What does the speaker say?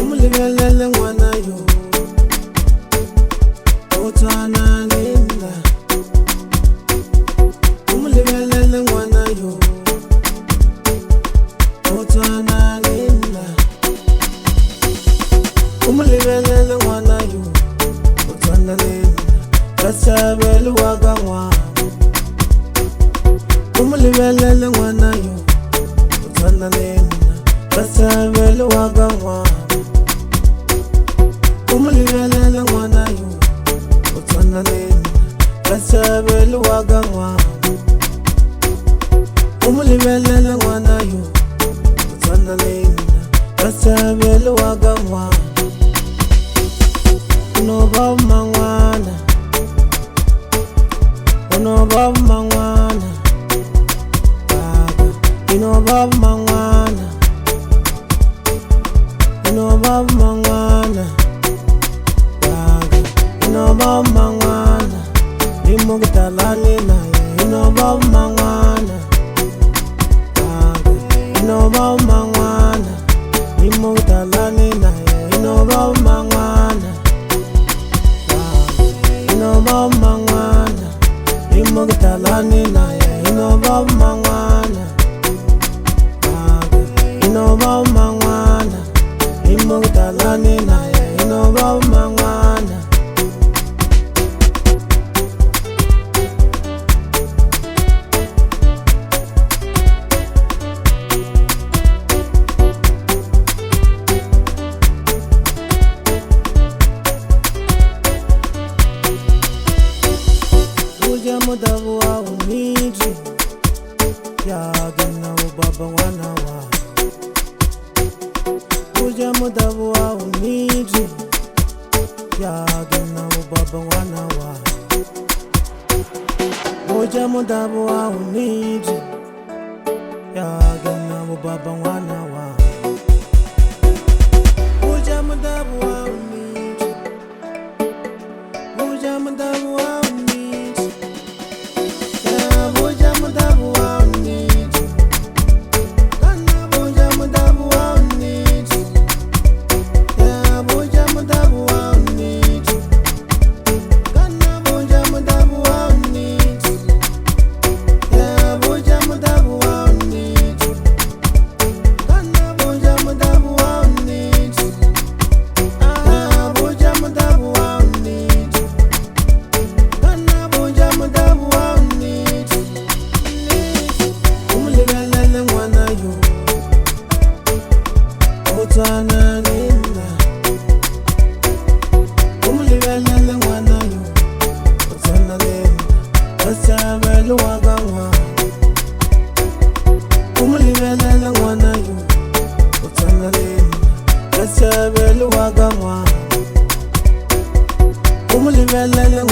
umulibelele ngwana yo otwana nina umulibelele ngwana yo otwana nina umulibelele ngwana yo otwana nina basabelu wagangwa umulibelele ngwana yo otwana nina basabelu wagangwa umulibelele ngwana yo otwana nina basabelu wagangwa umulibelele ngwana yo otwana nina basabelu wagangwa unoba mangwana unoba mangwana baba unoba mangwana unoba mangwana baba unoba mangwana imugdalani naye unoba mangwana baba unoba mangwana imugdalani naye unoba mangwana baba unoba mangwana imugdalani naye unoba mangwana baba unoba mangwana imugdalani naye unoba mangwana uja mudabu wa umiji ya gina ubaba wana wa uja mudabu wa umiji ya gina ubaba wana wa uja mudabu wa umiji ya gina ubaba wana wa uja mudabu wa umiji uja mudabu wa otwana nina umulibelele ngwana yo otwana nina basabelu wagangwa umulibelele ngwana yo otwana nina basabelu wagangwa umulibelele